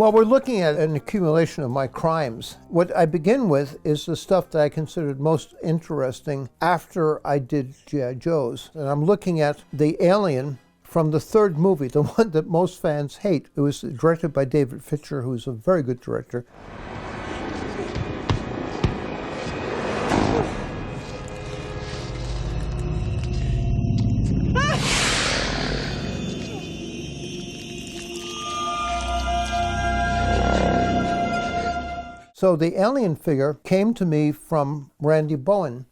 Well, we're looking at an accumulation of my crimes. What I begin with is the stuff that I considered most interesting after I did G.I. Joes. And I'm looking at the alien from the third movie, the one that most fans hate. It was directed by David Fincher, who's a very good director. So the alien figure came to me from Randy Bowen.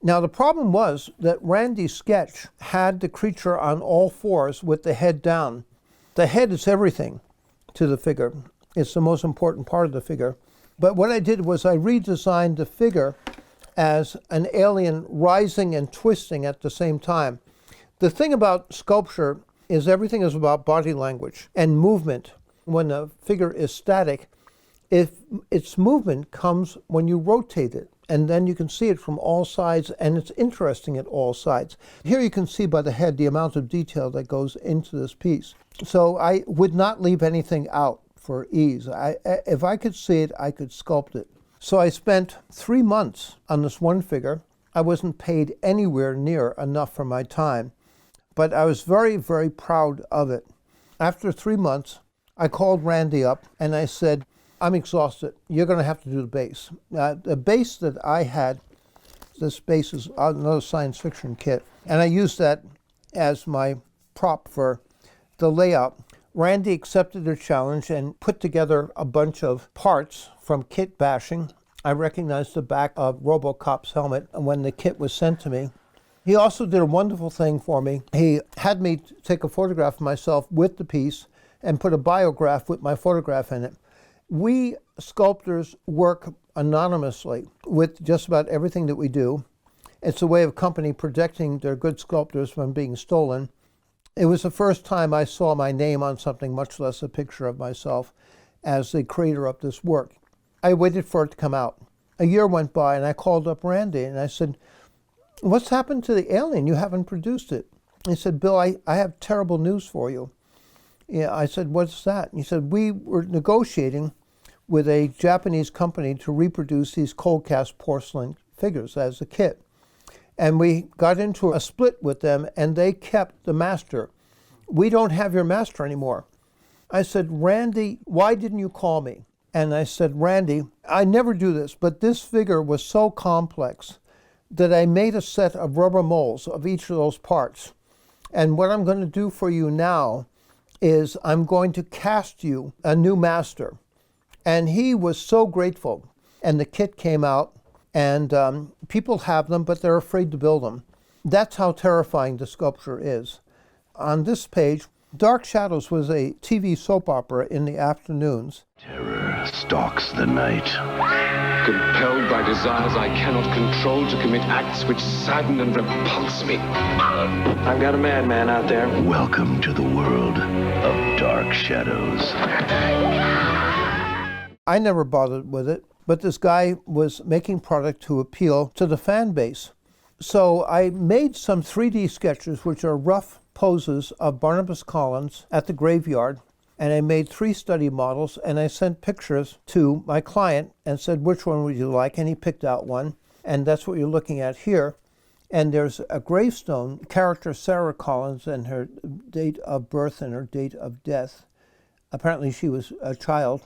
Now the problem was that Randy's sketch had the creature on all fours with the head down. The head is everything to the figure. It's the most important part of the figure. But what I did was I redesigned the figure as an alien rising and twisting at the same time. The thing about sculpture is everything is about body language and movement. When a figure is static, if its movement comes when you rotate it, and then you can see it from all sides, and it's interesting at all sides. Here you can see by the head the amount of detail that goes into this piece. So I would not leave anything out for ease. If I could see it, I could sculpt it. So I spent 3 months on this one figure. I wasn't paid anywhere near enough for my time, but I was very, very proud of it. After 3 months, I called Randy up and I said, I'm exhausted. You're going to have to do the base. The base that I had, this base is another science fiction kit, and I used that as my prop for the layout. Randy accepted the challenge and put together a bunch of parts from kit bashing. I recognized the back of RoboCop's helmet when the kit was sent to me. He also did a wonderful thing for me. He had me take a photograph of myself with the piece and put a biograph with my photograph in it. We sculptors work anonymously with just about everything that we do. It's a way of company protecting their good sculptors from being stolen. It was the first time I saw my name on something, much less a picture of myself, as the creator of this work. I waited for it to come out. A year went by and I called up Randy and I said, what's happened to the alien? You haven't produced it. He said, Bill, I have terrible news for you. Yeah, I said, what's that? He said, we were negotiating with a Japanese company to reproduce these cold cast porcelain figures as a kit. And we got into a split with them and they kept the master. We don't have your master anymore. I said, Randy, why didn't you call me? And I said, Randy, I never do this, but this figure was so complex that I made a set of rubber molds of each of those parts. And what I'm going to do for you now is I'm going to cast you a new master. And he was so grateful. And the kit came out, and people have them, but they're afraid to build them. That's how terrifying the sculpture is. On this page, Dark Shadows was a TV soap opera in the afternoons. Terror stalks the night. Compelled by desires I cannot control to commit acts which sadden and repulse me. I've got a madman out there. Welcome to the world of Dark Shadows. I never bothered with it, but this guy was making product to appeal to the fan base. So I made some 3D sketches, which are rough poses of Barnabas Collins at the graveyard. And I made 3 study models, and I sent pictures to my client and said, which one would you like? And he picked out one. And that's what you're looking at here. And there's a gravestone, character Sarah Collins, and her date of birth and her date of death. Apparently she was a child.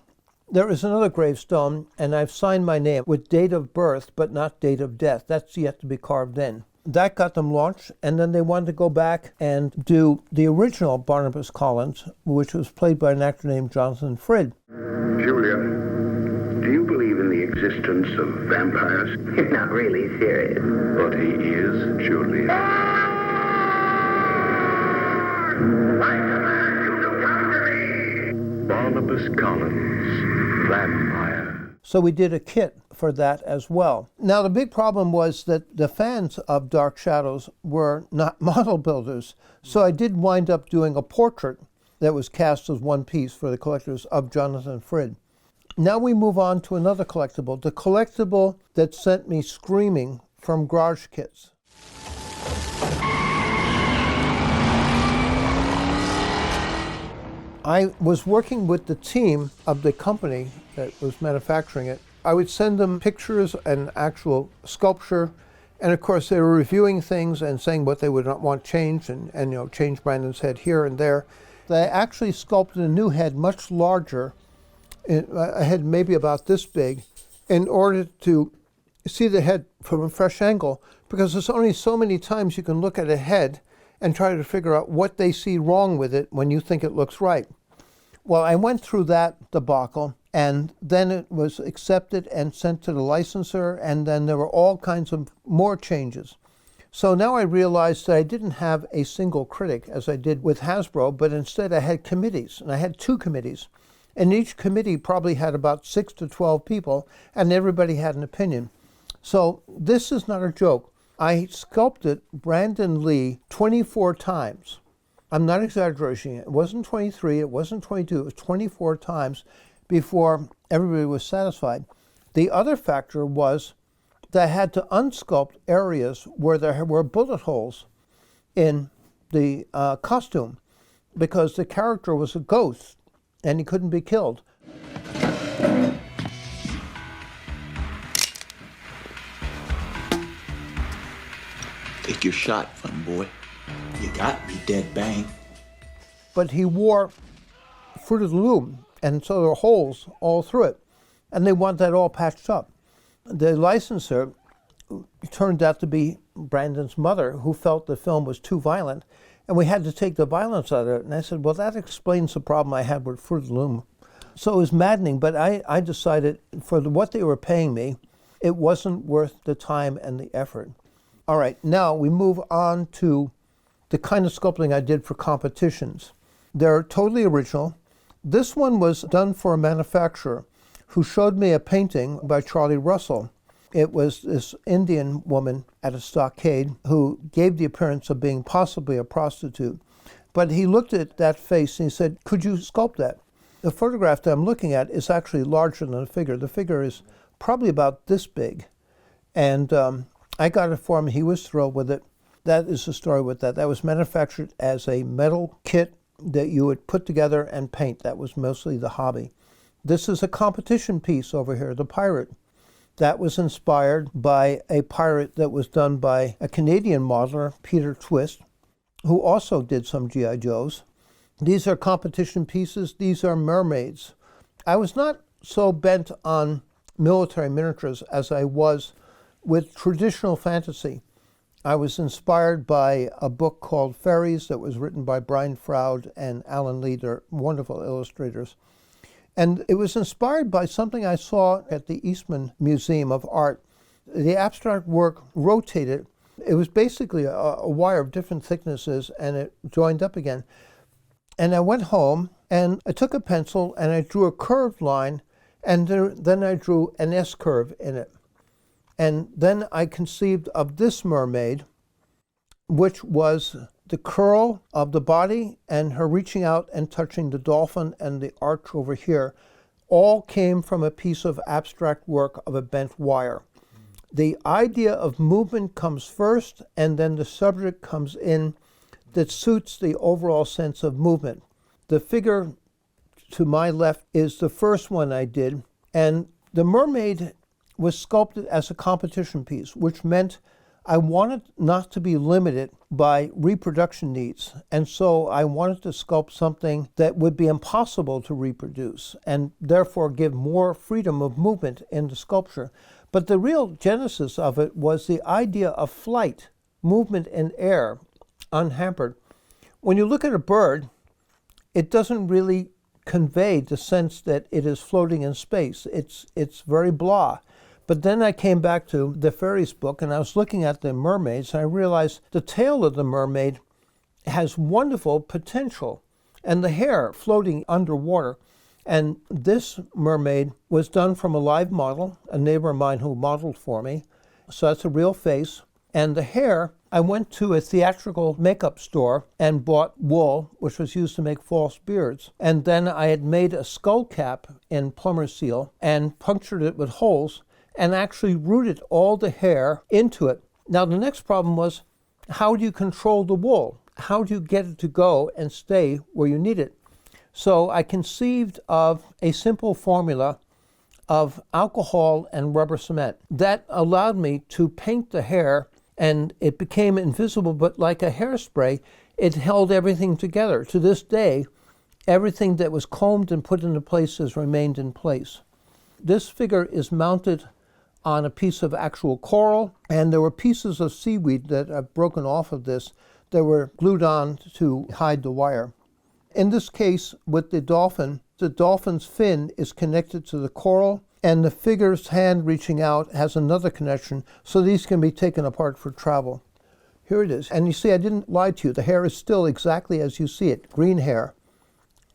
There is another gravestone, and I've signed my name with date of birth, but not date of death. That's yet to be carved in. That got them launched, and then they wanted to go back and do the original Barnabas Collins, which was played by an actor named Jonathan Frid. Julia, do you believe in the existence of vampires? You're not really serious. But he is, Julia. I command you to come to me! Barnabas Collins, vampire. So we did a kit for that as well. Now the big problem was that the fans of Dark Shadows were not model builders. So I did wind up doing a portrait that was cast as one piece for the collectors of Jonathan Frid. Now we move on to another collectible, the collectible that sent me screaming from Garage Kits. I was working with the team of the company that was manufacturing it. I would send them pictures and actual sculpture, and of course they were reviewing things and saying what they would not want changed, and change Brandon's head here and there. They actually sculpted a new head much larger, a head maybe about this big, in order to see the head from a fresh angle, because there's only so many times you can look at a head and try to figure out what they see wrong with it when you think it looks right. Well, I went through that debacle, and then it was accepted and sent to the licensor, and then there were all kinds of more changes. So now I realized that I didn't have a single critic, as I did with Hasbro, but instead I had committees, and I had 2 committees. And each committee probably had about 6 to 12 people, and everybody had an opinion. So this is not a joke. I sculpted Brandon Lee 24 times. I'm not exaggerating. It wasn't 23, it wasn't 22, it was 24 times before everybody was satisfied. The other factor was that I had to unsculpt areas where there were bullet holes in the costume, because the character was a ghost and he couldn't be killed. Take your shot, fun boy. You got me dead bang. But he wore Fruit of the Loom, and so there were holes all through it, and they want that all patched up. The licensor turned out to be Brandon's mother, who felt the film was too violent, and we had to take the violence out of it. And I said, well, that explains the problem I had with Fruit of the Loom. So it was maddening, but I decided for what they were paying me, it wasn't worth the time and the effort. All right, now we move on to the kind of sculpting I did for competitions. They're totally original. This one was done for a manufacturer who showed me a painting by Charlie Russell. It was this Indian woman at a stockade who gave the appearance of being possibly a prostitute. But he looked at that face and he said, could you sculpt that? The photograph that I'm looking at is actually larger than the figure. The figure is probably about this big. And I got it for him. He was thrilled with it. That is the story with that. That was manufactured as a metal kit that you would put together and paint. That was mostly the hobby. This is a competition piece over here, the pirate. That was inspired by a pirate that was done by a Canadian modeler, Peter Twist, who also did some G.I. Joes. These are competition pieces. These are mermaids. I was not so bent on military miniatures as I was with traditional fantasy. I was inspired by a book called Fairies that was written by Brian Froud and Alan Lee. They're wonderful illustrators. And it was inspired by something I saw at the Eastman Museum of Art. The abstract work rotated. It was basically a wire of different thicknesses, and it joined up again. And I went home, and I took a pencil, and I drew a curved line, and then I drew an S-curve in it. And then I conceived of this mermaid, which was the curl of the body and her reaching out and touching the dolphin and the arch over here, all came from a piece of abstract work of a bent wire. The idea of movement comes first, and then the subject comes in that suits the overall sense of movement. The figure to my left is the first one I did, and the mermaid was sculpted as a competition piece, which meant I wanted not to be limited by reproduction needs. And so I wanted to sculpt something that would be impossible to reproduce and therefore give more freedom of movement in the sculpture. But the real genesis of it was the idea of flight, movement in air, unhampered. When you look at a bird, it doesn't really convey the sense that it is floating in space. It's very blah. But then I came back to the Fairies book, and I was looking at the mermaids, and I realized the tail of the mermaid has wonderful potential, and the hair floating underwater. And this mermaid was done from a live model, a neighbor of mine who modeled for me. So that's a real face. And the hair, I went to a theatrical makeup store and bought wool, which was used to make false beards. And then I had made a skull cap in plumber's seal and punctured it with holes and actually rooted all the hair into it. Now the next problem was, how do you control the wool? How do you get it to go and stay where you need it? So I conceived of a simple formula of alcohol and rubber cement that allowed me to paint the hair, and it became invisible, but like a hairspray, it held everything together. To this day, everything that was combed and put into place has remained in place. This figure is mounted on a piece of actual coral, and there were pieces of seaweed that I've broken off of this that were glued on to hide the wire. In this case, with the dolphin's fin is connected to the coral, and the figure's hand reaching out has another connection, so these can be taken apart for travel. Here it is. And you see, I didn't lie to you. The hair is still exactly as you see it, green hair.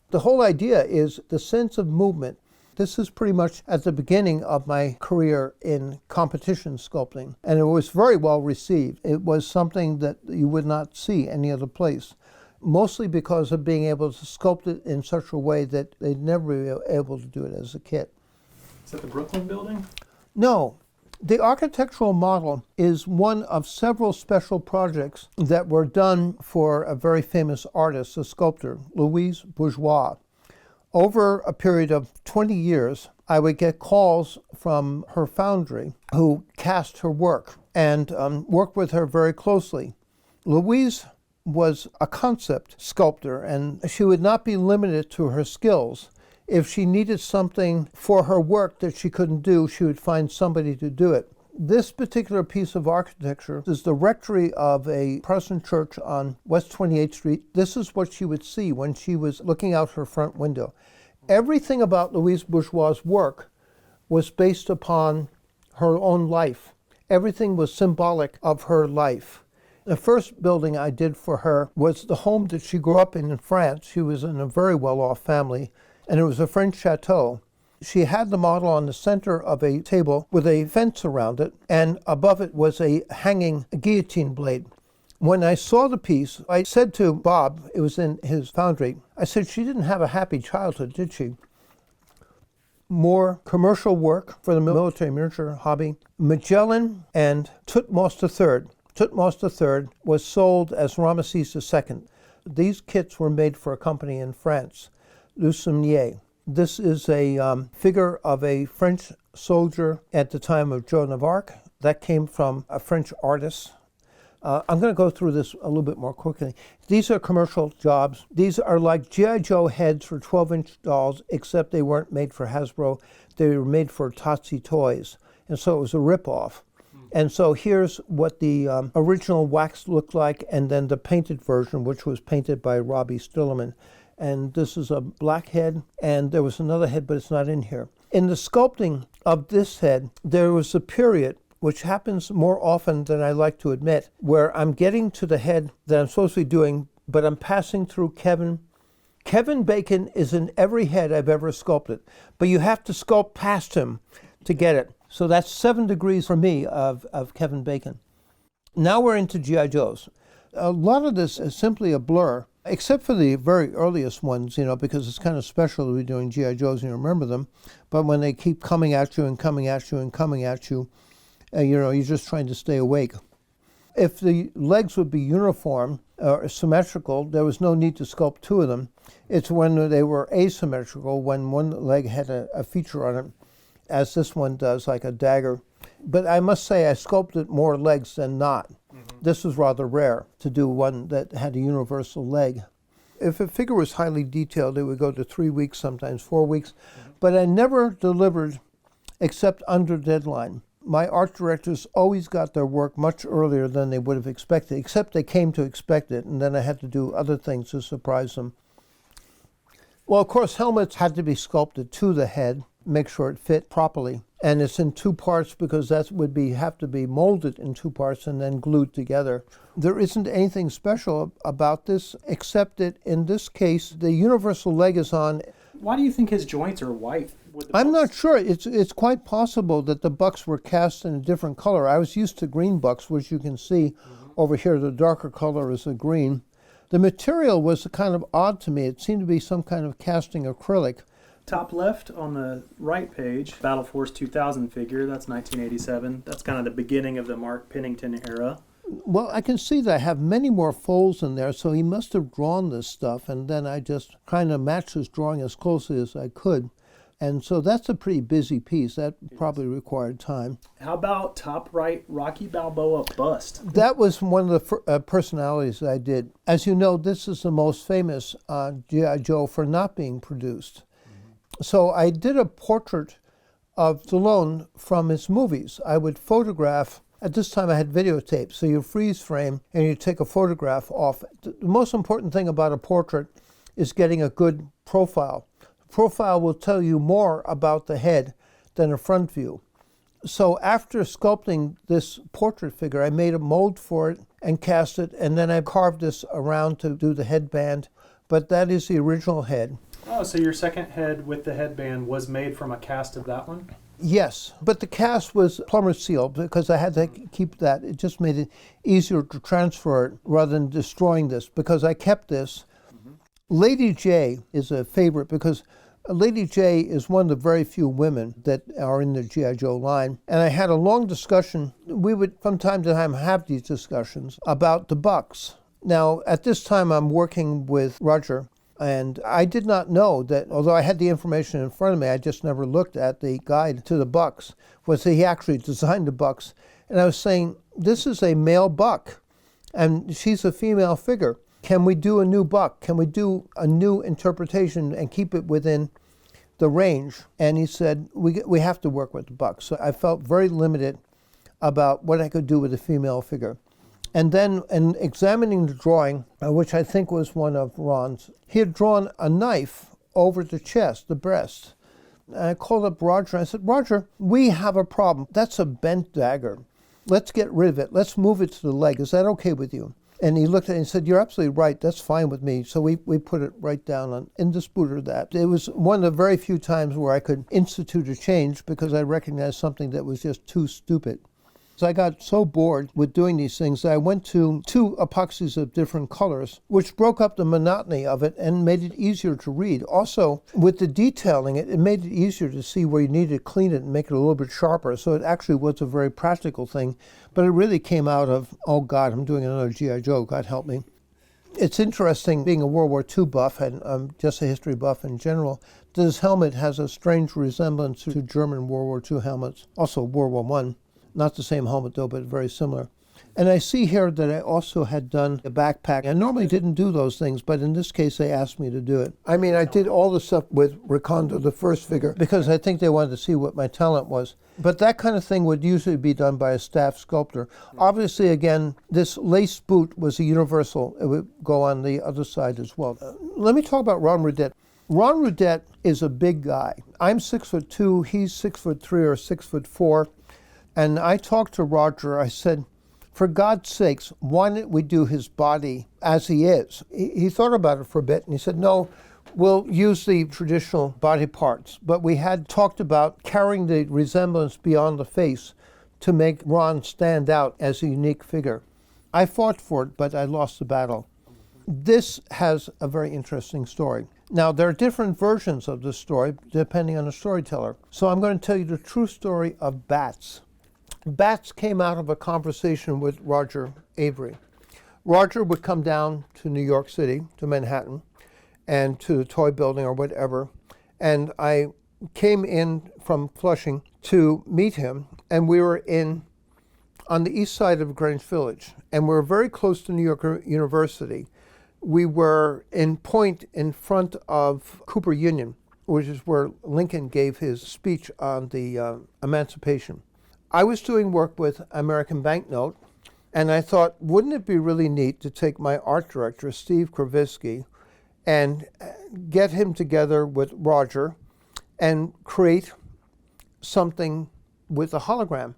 The whole idea is the sense of movement. This is pretty much at the beginning of my career in competition sculpting, and it was very well received. It was something that you would not see any other place, mostly because of being able to sculpt it in such a way that they'd never be able to do it as a kit. Is that the Brooklyn building? No. The architectural model is one of several special projects that were done for a very famous artist, a sculptor, Louise Bourgeois. Over a period of 20 years, I would get calls from her foundry who cast her work and worked with her very closely. Louise was a concept sculptor, and she would not be limited to her skills. If she needed something for her work that she couldn't do, she would find somebody to do it. This particular piece of architecture is the rectory of a Protestant church on West 28th Street. This is what she would see when she was looking out her front window. Everything about Louise Bourgeois' work was based upon her own life. Everything was symbolic of her life. The first building I did for her was the home that she grew up in France. She was in a very well-off family, and it was a French chateau. She had the model on the center of a table with a fence around it, and above it was a hanging guillotine blade. When I saw the piece, I said to Bob, it was in his foundry, I said, she didn't have a happy childhood, did she? More commercial work for the military miniature hobby. Magellan and Tutmosis III. Tutmosis III was sold as Ramesses II. These kits were made for a company in France, Lussemnier. This is a figure of a French soldier at the time of Joan of Arc. That came from a French artist. I'm going to go through this a little bit more quickly. These are commercial jobs. These are like G.I. Joe heads for 12-inch dolls, except they weren't made for Hasbro. They were made for Totsi Toys. And so it was a ripoff. And so here's what the original wax looked like, and then the painted version, which was painted by Robbie Stillerman. And this is a black head, and there was another head, but it's not in here. In the sculpting of this head, there was a period, which happens more often than I like to admit, where I'm getting to the head that I'm supposed to be doing, but I'm passing through Kevin. Kevin Bacon is in every head I've ever sculpted, but you have to sculpt past him to get it. So that's 7 degrees for me of Kevin Bacon. Now we're into G.I. Joes. A lot of this is simply a blur, except for the very earliest ones, because it's kind of special to be doing G.I. Joes and you remember them. But when they keep coming at you and coming at you and coming at you, you're just trying to stay awake. If the legs would be uniform or symmetrical, there was no need to sculpt 2 of them. It's when they were asymmetrical, when one leg had a feature on it, as this one does, like a dagger. But I must say I sculpted more legs than not. This was rather rare to do one that had a universal leg. If a figure was highly detailed, it would go to 3 weeks, sometimes 4 weeks. But I never delivered except under deadline. My art directors always got their work much earlier than they would have expected, except they came to expect it, and then I had to do other things to surprise them. Well, of course, helmets had to be sculpted to the head, make sure it fit properly. And it's in 2 parts because that would have to be molded in 2 parts and then glued together. There isn't anything special about this, except that in this case, the universal leg is on. Why do you think his joints are white? I'm not sure. It's quite possible that the bucks were cast in a different color. I was used to green bucks, which you can see over here. The darker color is the green. The material was kind of odd to me. It seemed to be some kind of casting acrylic. Top left on the right page, Battle Force 2000 figure, that's 1987. That's kind of the beginning of the Mark Pennington era. Well, I can see that I have many more folds in there, so he must have drawn this stuff, and then I just kind of matched his drawing as closely as I could. And so that's a pretty busy piece. That probably required time. How about top right Rocky Balboa bust? That was one of the personalities that I did. As you know, this is the most famous G.I. Joe for not being produced. So I did a portrait of Stallone from his movies. I would photograph. At this time, I had videotape, so you freeze frame and you take a photograph off. The most important thing about a portrait is getting a good profile. Profile will tell you more about the head than a front view. So after sculpting this portrait figure, I made a mold for it and cast it, and then I carved this around to do the headband. But that is the original head. Oh, so your second head with the headband was made from a cast of that one? Yes, but the cast was plumber seal because I had to keep that. It just made it easier to transfer it rather than destroying this because I kept this. Lady J is a favorite because Lady J is one of the very few women that are in the G.I. Joe line. And I had a long discussion. We would from time to time have these discussions about the bucks. Now, at this time, I'm working with Roger, and I did not know that, although I had the information in front of me, I just never looked at the guide to the bucks, was that he actually designed the bucks. And I was saying, this is a male buck, and she's a female figure. Can we do a new buck? Can we do a new interpretation and keep it within the range? And he said, we have to work with the buck. So I felt very limited about what I could do with a female figure. And then in examining the drawing, which I think was one of Ron's, he had drawn a knife over the chest, the breast. And I called up Roger and I said, Roger, we have a problem. That's a bent dagger. Let's get rid of it. Let's move it to the leg. Is that okay with you? And he looked at it and said, you're absolutely right. That's fine with me. So we put it right down on indisputed that. It was one of the very few times where I could institute a change because I recognized something that was just too stupid. So I got so bored with doing these things that I went to 2 epoxies of different colors, which broke up the monotony of it and made it easier to read. Also, with the detailing, it made it easier to see where you needed to clean it and make it a little bit sharper. So it actually was a very practical thing. But it really came out of, oh God, I'm doing another G.I. Joe, God help me. It's interesting, being a World War II buff and just a history buff in general, this helmet has a strange resemblance to German World War II helmets, also World War I. Not the same helmet though, but very similar. And I see here that I also had done a backpack. I normally didn't do those things, but in this case they asked me to do it. I mean, I did all the stuff with Recondo, the first figure, because I think they wanted to see what my talent was. But that kind of thing would usually be done by a staff sculptor. Obviously, again, this lace boot was a universal. It would go on the other side as well. Let me talk about Ron Rudett. Ron Rudett is a big guy. I'm 6'2", he's 6'3" or 6'4". And I talked to Roger, I said, for God's sakes, why don't we do his body as he is? He thought about it for a bit and he said, no, we'll use the traditional body parts. But we had talked about carrying the resemblance beyond the face to make Ron stand out as a unique figure. I fought for it, but I lost the battle. This has a very interesting story. Now, there are different versions of this story depending on the storyteller. So I'm going to tell you the true story of bats. Bats came out of a conversation with Roger Avery. Roger would come down to New York City, to Manhattan, and to the toy building or whatever, and I came in from Flushing to meet him, and we were on the east side of Greenwich Village, and we were very close to New York University. We were in point in front of Cooper Union, which is where Lincoln gave his speech on the Emancipation. I was doing work with American Banknote, and I thought, wouldn't it be really neat to take my art director, Steve Kravitsky, and get him together with Roger and create something with a hologram.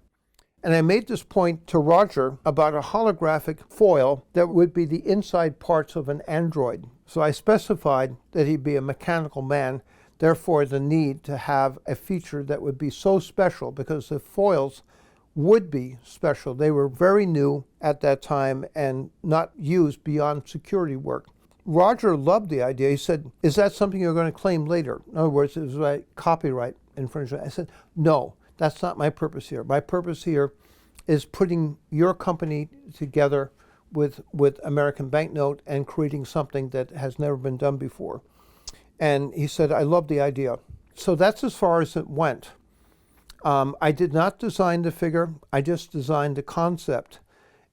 And I made this point to Roger about a holographic foil that would be the inside parts of an android. So I specified that he'd be a mechanical man, therefore the need to have a feature that would be so special because the foils would be special. They were very new at that time and not used beyond security work. Roger loved the idea. He said, is that something you're going to claim later? In other words, it was like copyright infringement. I said, no, that's not my purpose here. My purpose here is putting your company together with American Banknote and creating something that has never been done before. And he said, I love the idea. So that's as far as it went. I did not design the figure. I just designed the concept.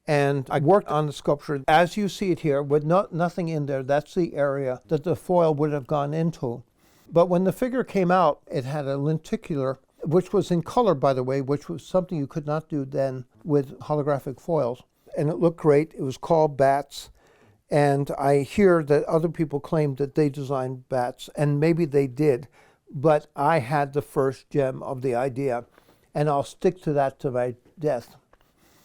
And I worked on the sculpture as you see it here with nothing in there. That's the area that the foil would have gone into. But when the figure came out, it had a lenticular, which was in color, by the way, which was something you could not do then with holographic foils. And it looked great. It was called Bats. And I hear that other people claim that they designed Bats, and maybe they did. But I had the first gem of the idea, and I'll stick to that to my death.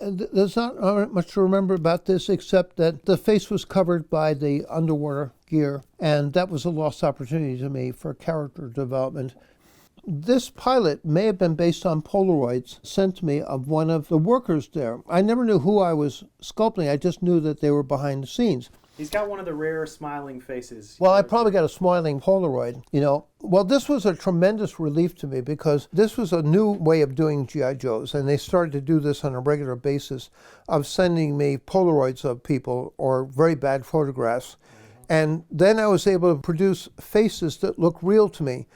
There's not much to remember about this except that the face was covered by the underwater gear, and that was a lost opportunity to me for character development. This pilot may have been based on Polaroids sent to me of one of the workers there. I never knew who I was sculpting. I just knew that they were behind the scenes. He's got one of the rare smiling faces. Well, I probably got a smiling Polaroid, you know. Well, this was a tremendous relief to me because this was a new way of doing G.I. Joes, and they started to do this on a regular basis of sending me Polaroids of people or very bad photographs. And then I was able to produce faces that look real to me.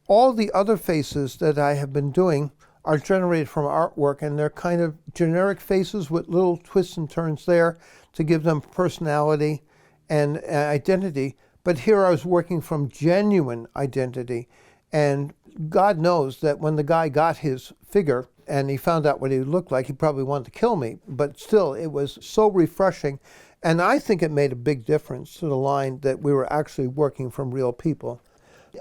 All the other faces that I have been doing are generated from artwork, and they're kind of generic faces with little twists and turns there to give them personality and identity. But here I was working from genuine identity. And God knows that when the guy got his figure and he found out what he looked like, he probably wanted to kill me. But still, it was so refreshing. And I think it made a big difference to the line that we were actually working from real people.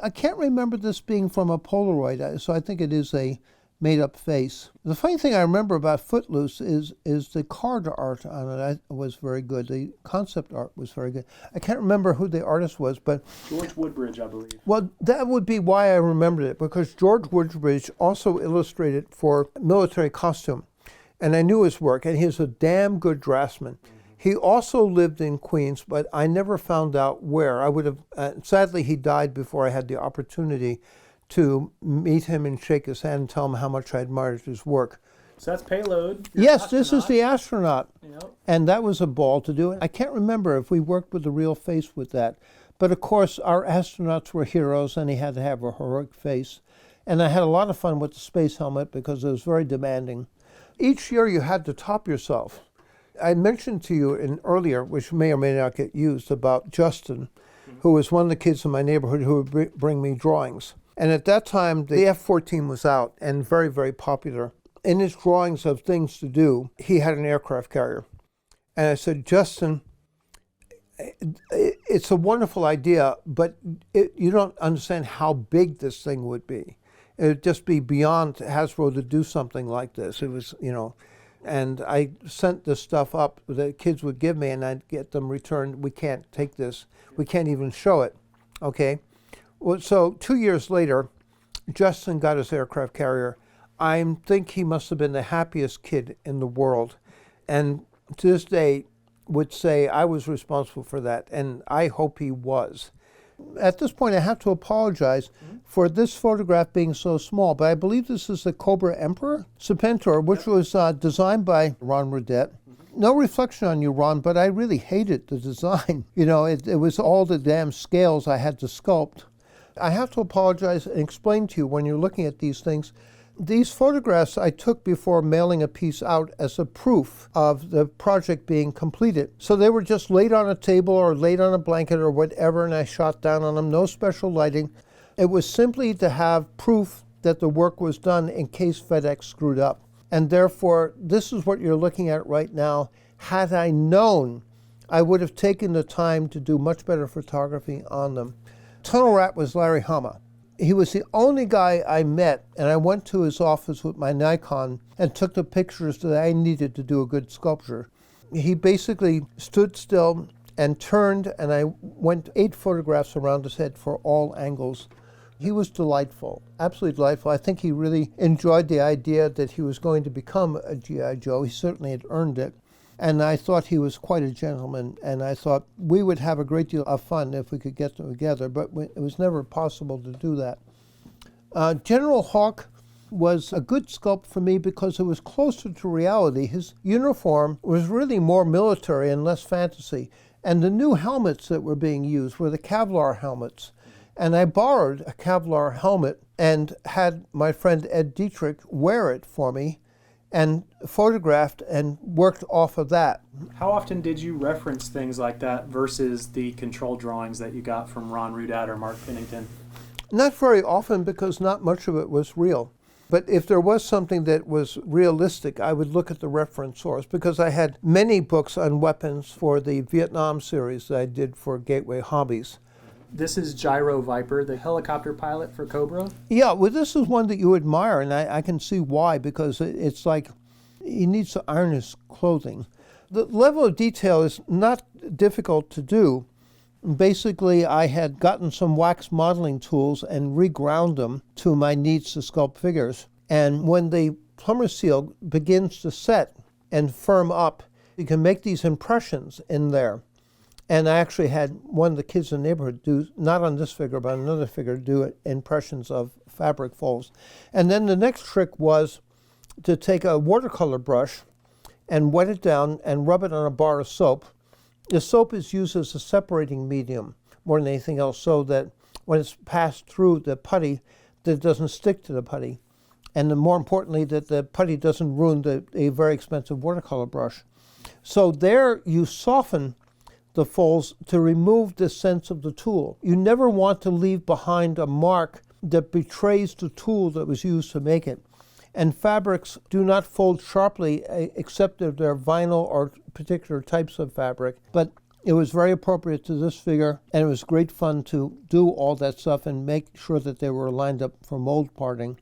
I can't remember this being from a Polaroid, so I think it is a made-up face. The funny thing I remember about Footloose is the card art on it was very good. The concept art was very good. I can't remember who the artist was, but... George Woodbridge, I believe. Well, that would be why I remembered it, because George Woodbridge also illustrated for military costume, and I knew his work, and he's a damn good draftsman. He also lived in Queens, but I never found out where. I would have, sadly, he died before I had the opportunity to meet him and shake his hand and tell him how much I admired his work. So that's Payload. Yes, this is the astronaut. Yep. And that was a ball to do. I can't remember if we worked with a real face with that. But of course, our astronauts were heroes, and he had to have a heroic face. And I had a lot of fun with the space helmet because it was very demanding. Each year you had to top yourself. I mentioned to you earlier, which may or may not get used, about Justin, who was one of the kids in my neighborhood who would bring me drawings. And at that time, the F-14 was out and very, very popular. In his drawings of things to do, he had an aircraft carrier. And I said, Justin, it's a wonderful idea, but you don't understand how big this thing would be. It would just be beyond Hasbro to do something like this. It was, you know, and I sent this stuff up that kids would give me, and I'd get them returned. We can't take this. We can't even show it, okay? Well, so 2 years later, Justin got his aircraft carrier. I think he must have been the happiest kid in the world. And to this day, would say I was responsible for that, and I hope he was. At this point, I have to apologize for this photograph being so small, but I believe this is the Cobra Emperor Serpentor, which was designed by Ron Redette. No reflection on you, Ron, but I really hated the design. You know, it was all the damn scales I had to sculpt. I have to apologize and explain to you when you're looking at these things. These photographs I took before mailing a piece out as a proof of the project being completed. So they were just laid on a table or laid on a blanket or whatever, and I shot down on them, no special lighting. It was simply to have proof that the work was done in case FedEx screwed up. And therefore, this is what you're looking at right now. Had I known, I would have taken the time to do much better photography on them. Tunnel Rat was Larry Hama. He was the only guy I met, and I went to his office with my Nikon and took the pictures that I needed to do a good sculpture. He basically stood still and turned, and I went 8 photographs around his head for all angles. He was delightful, absolutely delightful. I think he really enjoyed the idea that he was going to become a G.I. Joe. He certainly had earned it. And I thought he was quite a gentleman, and I thought we would have a great deal of fun if we could get them together, but it was never possible to do that. General Hawk was a good sculpt for me because it was closer to reality. His uniform was really more military and less fantasy. And the new helmets that were being used were the Kevlar helmets. And I borrowed a Kevlar helmet and had my friend Ed Dietrich wear it for me and photographed and worked off of that. How often did you reference things like that versus the control drawings that you got from Ron Rudat or Mark Pennington? Not very often, because not much of it was real. But if there was something that was realistic, I would look at the reference source, because I had many books on weapons for the Vietnam series that I did for Gateway Hobbies. This is Gyro Viper, the helicopter pilot for Cobra. Yeah, well, this is one that you admire, and I can see why, because it's like he needs to iron his clothing. The level of detail is not difficult to do. Basically, I had gotten some wax modeling tools and reground them to my needs to sculpt figures. And when the plumber seal begins to set and firm up, you can make these impressions in there. And I actually had one of the kids in the neighborhood do, not on this figure, but on another figure, do impressions of fabric folds. And then the next trick was to take a watercolor brush and wet it down and rub it on a bar of soap. The soap is used as a separating medium more than anything else, so that when it's passed through the putty, that it doesn't stick to the putty. And then more importantly, that the putty doesn't ruin a very expensive watercolor brush. So there you soften the folds to remove the sense of the tool. You never want to leave behind a mark that betrays the tool that was used to make it. And fabrics do not fold sharply except if they're vinyl or particular types of fabric. But it was very appropriate to this figure, and it was great fun to do all that stuff and make sure that they were lined up for mold parting.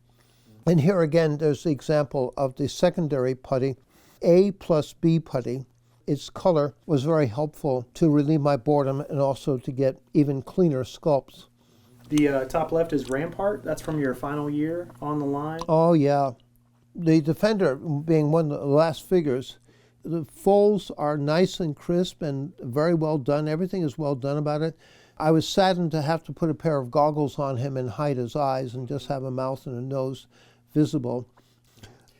And here again, there's the example of the secondary putty, A plus B putty. Its color was very helpful to relieve my boredom and also to get even cleaner sculpts. The top left is Rampart. That's from your final year on the line. Oh, yeah. The Defender being one of the last figures, the folds are nice and crisp and very well done. Everything is well done about it. I was saddened to have to put a pair of goggles on him and hide his eyes and just have a mouth and a nose visible.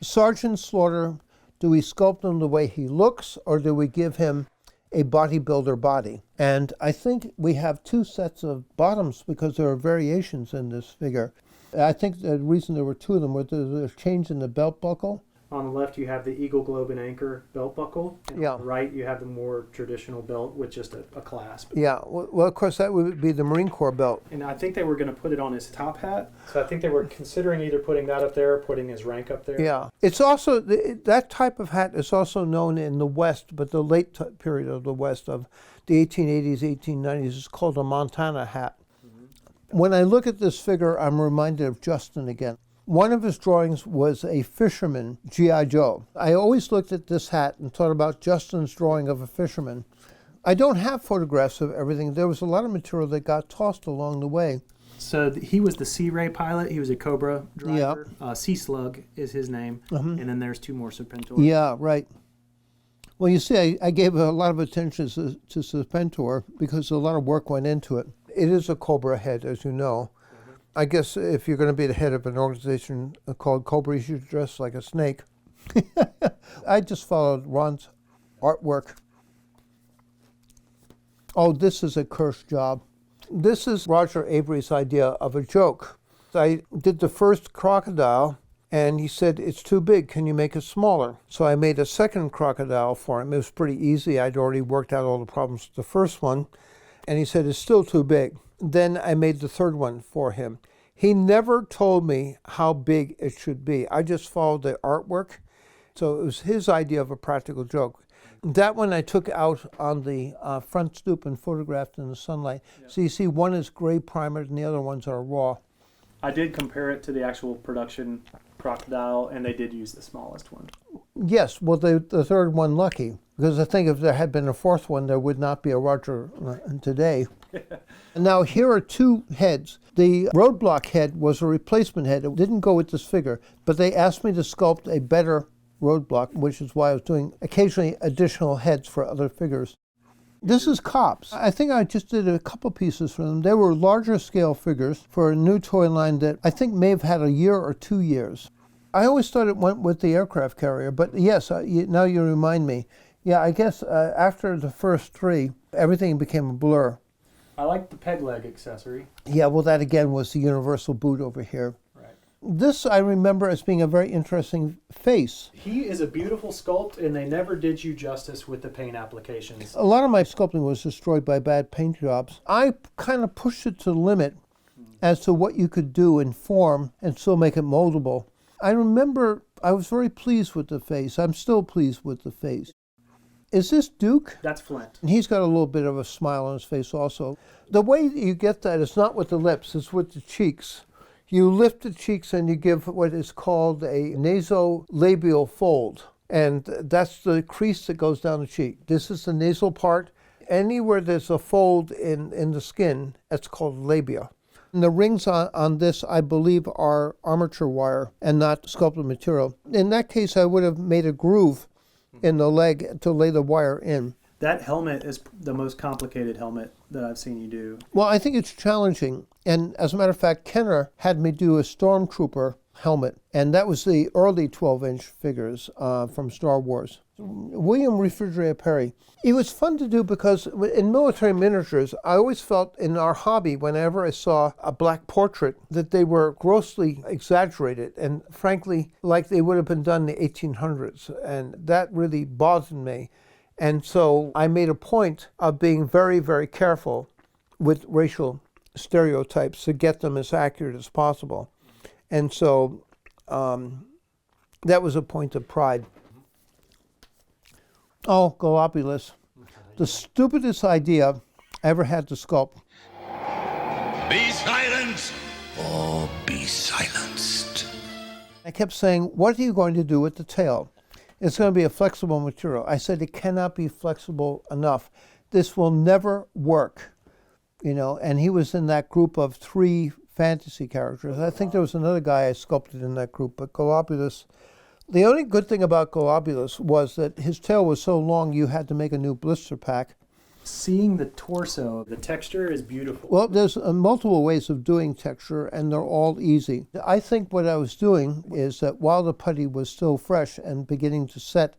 Sergeant Slaughter, do we sculpt him the way he looks, or do we give him a bodybuilder body? And I think we have two sets of bottoms because there are variations in this figure. I think the reason there were two of them was there's a change in the belt buckle. On the left, you have the Eagle Globe and Anchor belt buckle. And Yeah. on the right, you have the more traditional belt with just a clasp. Yeah, well, of course, that would be the Marine Corps belt. And I think they were going to put it on his top hat. So I think they were considering either putting that up there or putting his rank up there. Yeah. It's also, that type of hat is also known in the West, but the late period of the West of the 1880s, 1890s is called a Montana hat. When I look at this figure, I'm reminded of Justin again. One of his drawings was a fisherman, G.I. Joe. I always looked at this hat and thought about Justin's drawing of a fisherman. I don't have photographs of everything. There was a lot of material that got tossed along the way. So he was the Sea Ray pilot. He was a Cobra driver. Sea Slug is his name. And then there's two more Serpentor. Yeah, right. Well, you see, I gave a lot of attention to Serpentor because a lot of work went into it. It is a Cobra head, as you know. I guess if you're going to be the head of an organization called Cobra, you should dress like a snake. I just followed Ron's artwork. Oh, this is a cursed job. This is Roger Avery's idea of a joke. I did the first crocodile, and he said, "It's too big, can you make it smaller?" So I made a second crocodile for him. It was pretty easy. I'd already worked out all the problems with the first one. And he said, "It's still too big." Then I made the third one for him. He never told me how big it should be. I just followed the artwork. So it was his idea of a practical joke. That one I took out on the front stoop and photographed in the sunlight. Yeah. So you see one is gray primered and the other ones are raw. I did compare it to the actual production crocodile, and they did use the smallest one. Yes, well, the third one lucky, because I think if there had been a fourth one, there would not be a Roger today. Now, here are two heads. The roadblock head was a replacement head. It didn't go with this figure, but they asked me to sculpt a better roadblock, which is why I was doing occasionally additional heads for other figures. This is Cops. I think I just did a couple pieces for them. They were larger scale figures for a new toy line that I think may have had a year or 2 years. I always thought it went with the aircraft carrier, but yes, now you remind me. Yeah, I guess after the first three, everything became a blur. I like the peg leg accessory. Yeah, well, that again was the universal boot over here. Right. This I remember as being a very interesting face. He is a beautiful sculpt, and they never did you justice with the paint applications. A lot of my sculpting was destroyed by bad paint jobs. I kind of pushed it to the limit as to what you could do in form and still make it moldable. I remember I was very pleased with the face. I'm still pleased with the face. Is this Duke? That's Flint. And he's got a little bit of a smile on his face also. The way you get that is not with the lips, it's with the cheeks. You lift the cheeks and you give what is called a nasolabial fold. And that's the crease that goes down the cheek. This is the nasal part. Anywhere there's a fold in the skin, that's called labia. And the rings on this, I believe, are armature wire and not sculpted material. In that case, I would have made a groove in the leg to lay the wire in. That helmet is the most complicated helmet that I've seen you do. Well, I think it's challenging. And as a matter of fact, Kenner had me do a Stormtrooper helmet. And that was the early 12-inch figures from Star Wars. William Refrigerator Perry. It was fun to do because in military miniatures, I always felt in our hobby, whenever I saw a black portrait, that they were grossly exaggerated and frankly, like they would have been done in the 1800s. And that really bothered me. And so I made a point of being very, very careful with racial stereotypes to get them as accurate as possible. And so that was a point of pride. Oh, Galopulus. The stupidest idea I ever had to sculpt. Be silent or be silenced. I kept saying, what are you going to do with the tail? It's going to be a flexible material. I said, it cannot be flexible enough. This will never work. You know, and he was in that group of 3 fantasy characters. I think there was another guy I sculpted in that group, but Galopulus. The only good thing about Galopulus was that his tail was so long you had to make a new blister pack. Seeing the torso, the texture is beautiful. Well, there's multiple ways of doing texture, and they're all easy. I think what I was doing is that while the putty was still fresh and beginning to set,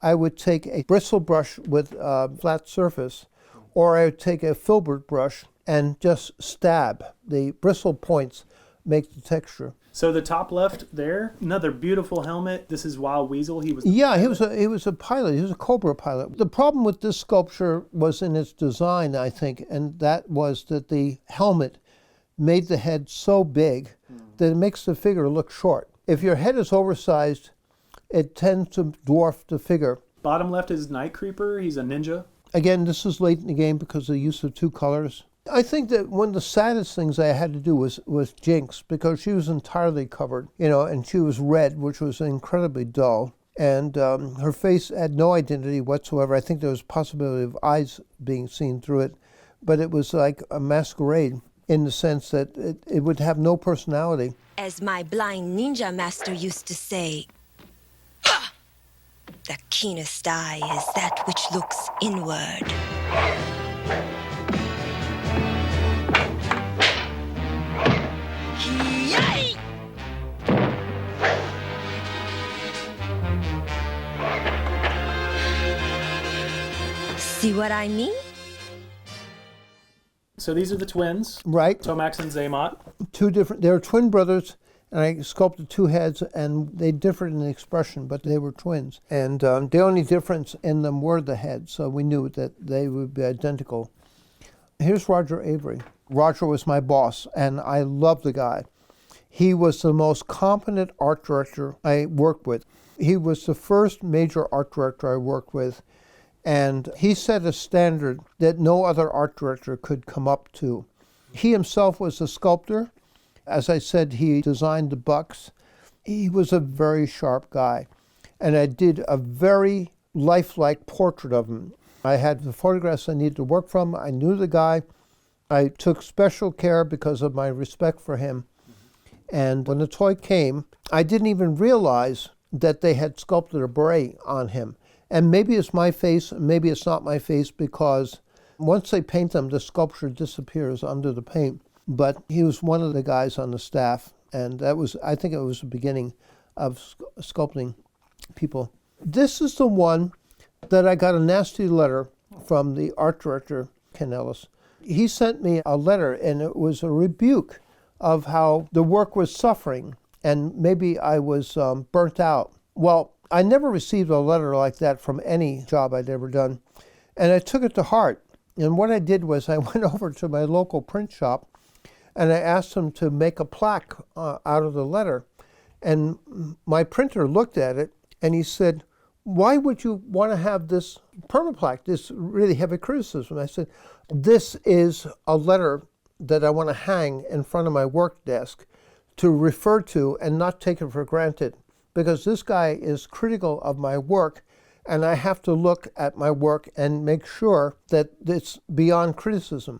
I would take a bristle brush with a flat surface, or I would take a filbert brush and just stab. The bristle points make the texture. So the top left there, another beautiful helmet. This is Wild Weasel. He was he was a pilot. He was a Cobra pilot. The problem with this sculpture was in its design, I think, and that was that the helmet made the head so big that it makes the figure look short. If your head is oversized, it tends to dwarf the figure. Bottom left is Night Creeper. He's a ninja. Again, this is late in the game because of the use of 2 colors. I think that one of the saddest things I had to do was Jinx, because she was entirely covered, you know, and she was red, which was incredibly dull. And her face had no identity whatsoever. I think there was a possibility of eyes being seen through it, but it was like a masquerade in the sense that it would have no personality. As my blind ninja master used to say, "Ha! The keenest eye is that which looks inward." Yay! See what I mean? So these are the twins, Right. Tomax and Zaymot. 2 different, they were twin brothers, and I sculpted 2 heads, and they differed in expression, but they were twins. And the only difference in them were the heads, so we knew that they would be identical. Here's Roger Avery. Roger was my boss, and I loved the guy. He was the most competent art director I worked with. He was the first major art director I worked with, and he set a standard that no other art director could come up to. He himself was a sculptor. As I said, he designed the bucks. He was a very sharp guy, and I did a very lifelike portrait of him. I had the photographs I needed to work from. I knew the guy. I took special care because of my respect for him. And when the toy came, I didn't even realize that they had sculpted a beret on him. And maybe it's my face, maybe it's not my face, because once they paint them, the sculpture disappears under the paint. But he was one of the guys on the staff, and that was, I think it was the beginning of sculpting people. This is the one that I got a nasty letter from the art director, Ken Ellis. He sent me a letter, and it was a rebuke of how the work was suffering, and maybe I was burnt out. Well, I never received a letter like that from any job I'd ever done, and I took it to heart. And what I did was I went over to my local print shop, and I asked them to make a plaque out of the letter. And my printer looked at it, and he said, "Why would you want to have this permaplaque, this really heavy criticism?" I said, "This is a letter that I want to hang in front of my work desk to refer to and not take it for granted, because this guy is critical of my work, and I have to look at my work and make sure that it's beyond criticism."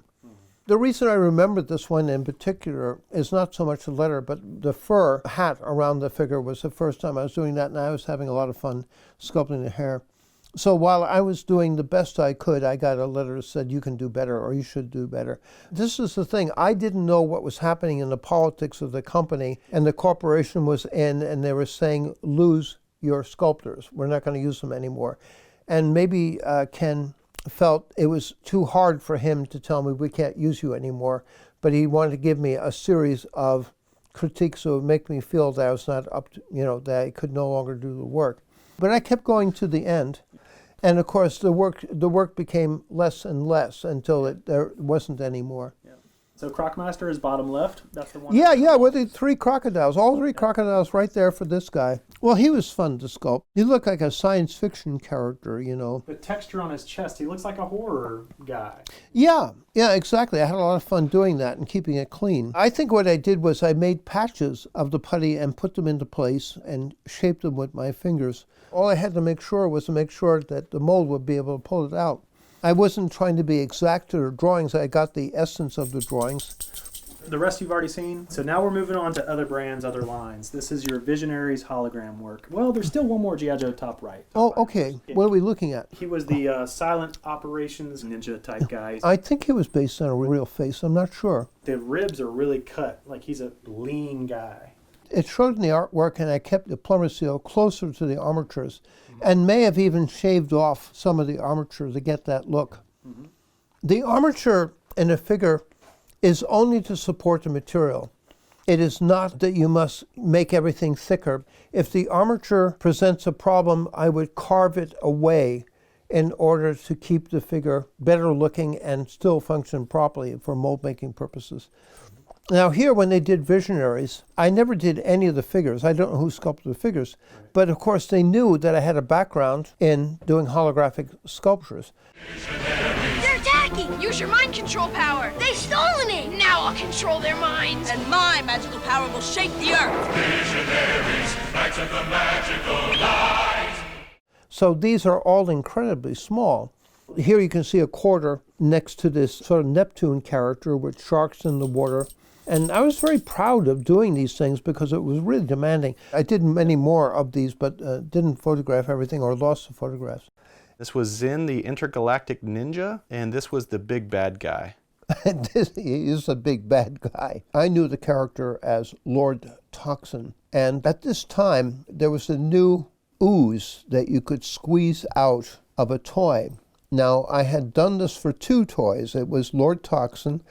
The reason I remember this one in particular is not so much the letter, but the fur hat around the figure was the first time I was doing that, and I was having a lot of fun sculpting the hair. So while I was doing the best I could, I got a letter that said, "You can do better," or "You should do better." This is the thing. I didn't know what was happening in the politics of the company, and the corporation was in, and they were saying, "Lose your sculptors. We're not going to use them anymore." And maybe Ken felt it was too hard for him to tell me, "We can't use you anymore," but he wanted to give me a series of critiques that would make me feel that I was not up to, that I could no longer do the work. But I kept going to the end. And of course, the work became less and less until there wasn't any more. Yeah. So Crocmaster is bottom left. That's the one. Yeah, with the three crocodiles, all three crocodiles right there for this guy. Well, he was fun to sculpt. He looked like a science fiction character, The texture on his chest, he looks like a horror guy. Yeah, exactly. I had a lot of fun doing that and keeping it clean. I think what I did was I made patches of the putty and put them into place and shaped them with my fingers. All I had to make sure was to make sure that the mold would be able to pull it out. I wasn't trying to be exact to the drawings. I got the essence of the drawings. The rest you've already seen. So now we're moving on to other brands, other lines. This is your Visionaries hologram work. Well, there's still one more G.I. Joe top right. Okay. What are we looking at? He was the silent operations ninja type guy. I think he was based on a real face. I'm not sure. The ribs are really cut. Like he's a lean guy. It showed in the artwork, and I kept the plumber seal closer to the armatures, and may have even shaved off some of the armature to get that look. Mm-hmm. The armature in a figure is only to support the material. It is not that you must make everything thicker. If the armature presents a problem, I would carve it away in order to keep the figure better looking and still function properly for mold making purposes. Now here, when they did Visionaries, I never did any of the figures. I don't know who sculpted the figures, but of course they knew that I had a background in doing holographic sculptures. They're attacking! Use your mind control power! They've stolen it! Now I'll control their minds! And my magical power will shake the earth! Visionaries, knights of the magical light! So these are all incredibly small. Here you can see a quarter next to this sort of Neptune character with sharks in the water. And I was very proud of doing these things because it was really demanding. I did many more of these, but didn't photograph everything or lost the photographs. This was Zin, the intergalactic ninja, and this was the big bad guy. He is a big bad guy. I knew the character as Lord Toxin. And at this time, there was a new ooze that you could squeeze out of a toy. Now, I had done this for two toys. It was Lord Toxin,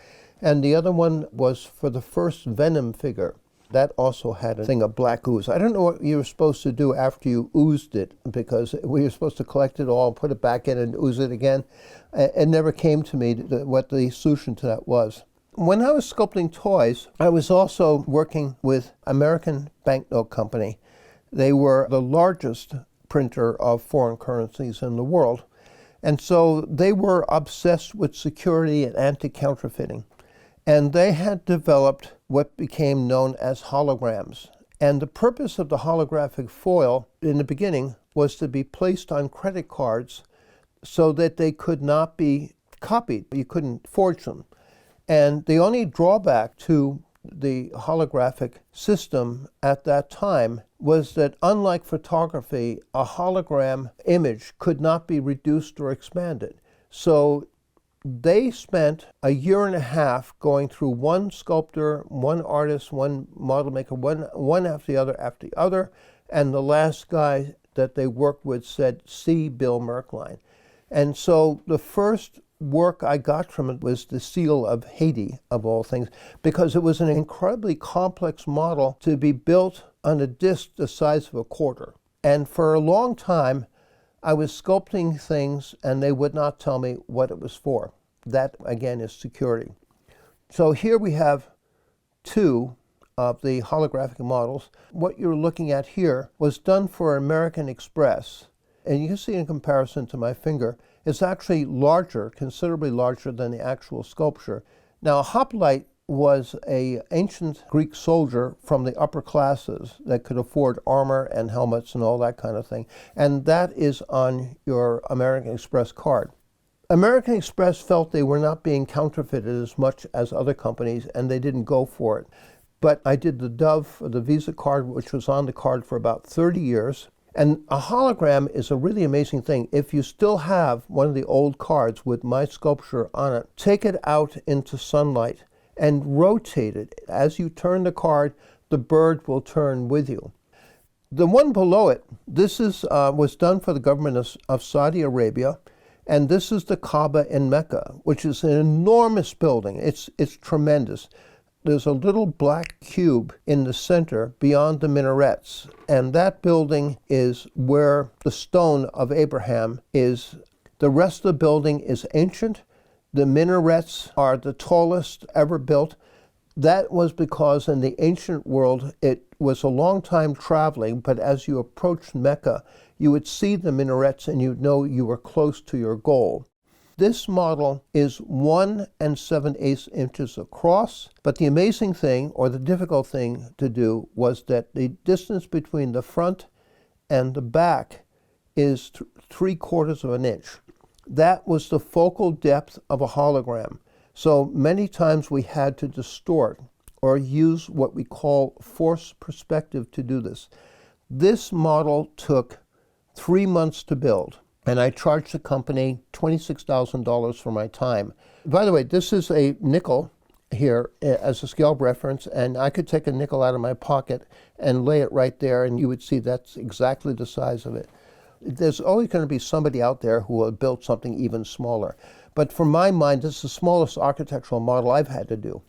and the other one was for the first Venom figure. That also had a thing of black ooze. I don't know what you were supposed to do after you oozed it, because we were supposed to collect it all, put it back in, and ooze it again. It never came to me what the solution to that was. When I was sculpting toys, I was also working with American Banknote Company. They were the largest printer of foreign currencies in the world. And so they were obsessed with security and anti-counterfeiting. And they had developed what became known as holograms. And the purpose of the holographic foil in the beginning was to be placed on credit cards so that they could not be copied. You couldn't forge them. And the only drawback to the holographic system at that time was that, unlike photography, a hologram image could not be reduced or expanded. So They spent a year and a half going through one sculptor, one artist, one model maker, one after the other, and the last guy that they worked with said, "See Bill Merklein." And so the first work I got from it was the Seal of Haiti, of all things, because it was an incredibly complex model to be built on a disc the size of a quarter. And for a long time, I was sculpting things and they would not tell me what it was for. That, again, is security. So here we have two of the holographic models. What you're looking at here was done for American Express. And you can see in comparison to my finger, it's actually larger, considerably larger than the actual sculpture. Now, a hoplite was an ancient Greek soldier from the upper classes that could afford armor and helmets and all that kind of thing. And that is on your American Express card. American Express felt they were not being counterfeited as much as other companies, and they didn't go for it. But I did the Dove, the Visa card, which was on the card for about 30 years. And a hologram is a really amazing thing. If you still have one of the old cards with my sculpture on it, take it out into sunlight and rotate it. As you turn the card, the bird will turn with you. The one below it, this was done for the government of Saudi Arabia, and this is the Kaaba in Mecca, which is an enormous building. It's tremendous. There's a little black cube in the center beyond the minarets, and that building is where the stone of Abraham is. The rest of the building is ancient. The minarets are the tallest ever built. That was because in the ancient world, it was a long time traveling, but as you approached Mecca, you would see the minarets and you'd know you were close to your goal. This model is 1 7/8 inches across, but the amazing thing, or the difficult thing to do, was that the distance between the front and the back is 3/4 of an inch. That was the focal depth of a hologram. So many times we had to distort or use what we call forced perspective to do this. This model took 3 months to build, and I charged the company $26,000 for my time. By the way, this is a nickel here as a scale reference, and I could take a nickel out of my pocket and lay it right there, and you would see that's exactly the size of it. There's always going to be somebody out there who will build something even smaller. But for my mind, this is the smallest architectural model I've had to do.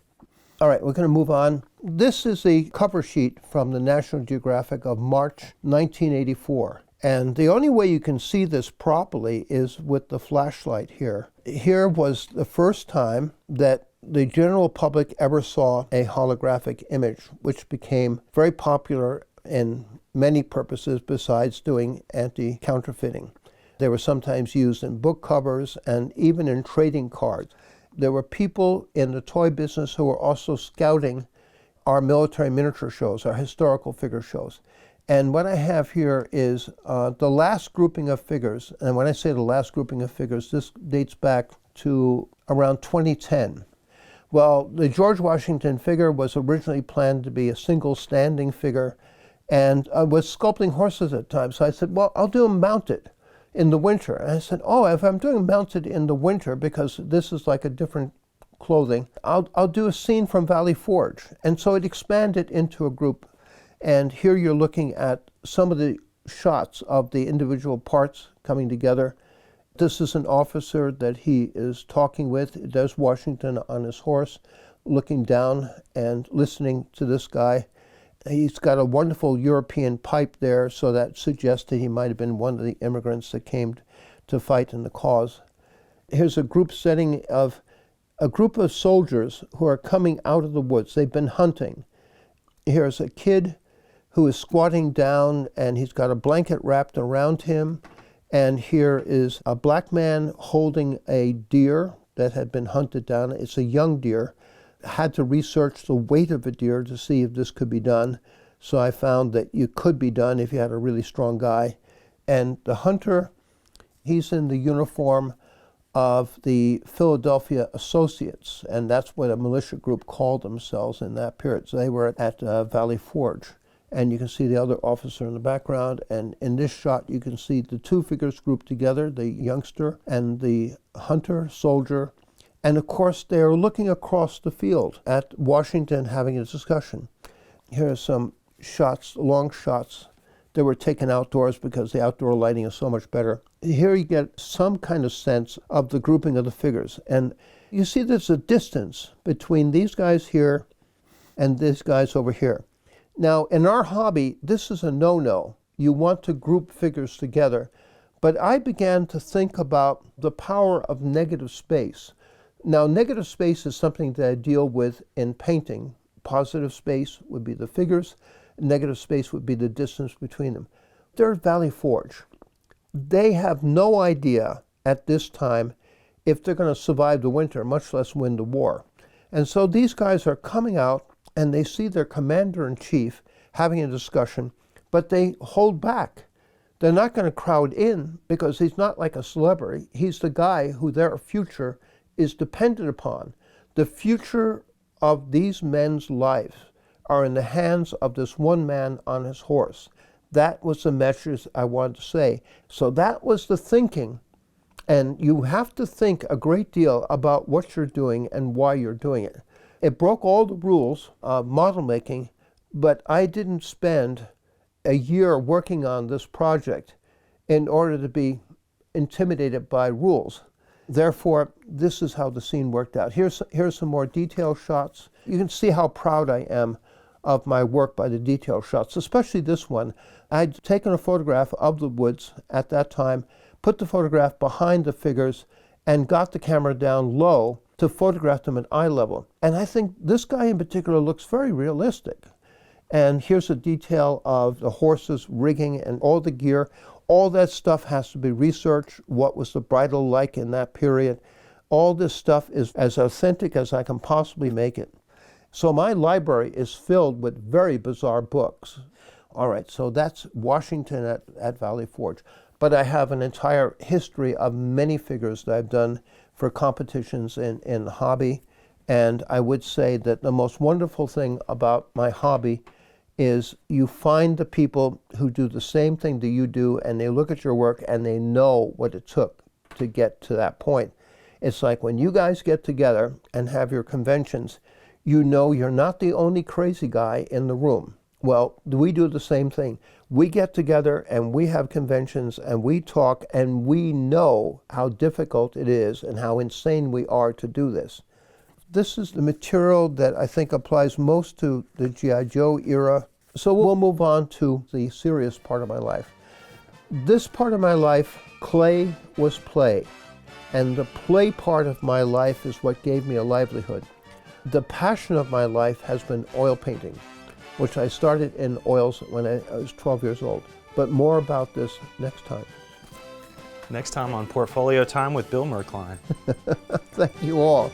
All right, we're going to move on. This is the cover sheet from the National Geographic of March 1984. And the only way you can see this properly is with the flashlight here. Here was the first time that the general public ever saw a holographic image, which became very popular in many purposes besides doing anti-counterfeiting. They were sometimes used in book covers and even in trading cards. There were people in the toy business who were also scouting our military miniature shows, our historical figure shows. And what I have here is the last grouping of figures. And when I say the last grouping of figures, this dates back to around 2010. Well, the George Washington figure was originally planned to be a single standing figure, and I was sculpting horses at the time. So I said, well, I'll do them mounted in the winter. And I said, oh, if I'm doing mounted in the winter, because this is like a different clothing, I'll do a scene from Valley Forge. And so it expanded into a group. And here you're looking at some of the shots of the individual parts coming together. This is an officer that he is talking with. There's Washington on his horse, looking down and listening to this guy. He's got a wonderful European pipe there, so that suggests that he might have been one of the immigrants that came to fight in the cause. Here's a group setting of a group of soldiers who are coming out of the woods. They've been hunting. Here's a kid who is squatting down, and he's got a blanket wrapped around him. And here is a black man holding a deer that had been hunted down. It's a young deer. Had to research the weight of a deer to see if this could be done. So I found that you could be done if you had a really strong guy. And the hunter, he's in the uniform of the Philadelphia Associates, and that's what a militia group called themselves in that period. So they were at Valley Forge. And you can see the other officer in the background. And in this shot, you can see the two figures grouped together, the youngster and the hunter, soldier. And of course, they are looking across the field at Washington having a discussion. Here are some shots, long shots that were taken outdoors because the outdoor lighting is so much better. Here you get some kind of sense of the grouping of the figures. And you see there's a distance between these guys here and these guys over here. Now, in our hobby, this is a no-no. You want to group figures together. But I began to think about the power of negative space. Now, negative space is something that I deal with in painting. Positive space would be the figures. Negative space would be the distance between them. There's Valley Forge. They have no idea at this time if they're going to survive the winter, much less win the war. And so these guys are coming out and they see their commander-in-chief having a discussion, but they hold back. They're not going to crowd in because he's not like a celebrity. He's the guy who their future is dependent upon. The future of these men's lives are in the hands of this one man on his horse. That was the message I wanted to say. So that was the thinking. And you have to think a great deal about what you're doing and why you're doing it. It broke all the rules of model making, but I didn't spend a year working on this project in order to be intimidated by rules. Therefore, this is how the scene worked out. Here's some more detail shots. You can see how proud I am of my work by the detail shots, especially this one. I'd taken a photograph of the woods at that time, put the photograph behind the figures, and got the camera down low to photograph them at eye level. And I think this guy in particular looks very realistic. And here's a detail of the horses, rigging, and all the gear. All that stuff has to be researched. What was the bridle like in that period? All this stuff is as authentic as I can possibly make it. So my library is filled with very bizarre books. All right, so that's Washington at Valley Forge. But I have an entire history of many figures that I've done for competitions in hobby. And I would say that the most wonderful thing about my hobby is you find the people who do the same thing that you do, and they look at your work and they know what it took to get to that point. It's like when you guys get together and have your conventions, you know you're not the only crazy guy in the room. Well, we do the same thing. We get together and we have conventions and we talk and we know how difficult it is and how insane we are to do this. This is the material that I think applies most to the G.I. Joe era. So we'll move on to the serious part of my life. This part of my life, clay was play. And the play part of my life is what gave me a livelihood. The passion of my life has been oil painting, which I started in oils when I was 12 years old. But more about this next time. Next time on Portfolio Time with Bill Merklein. Thank you all.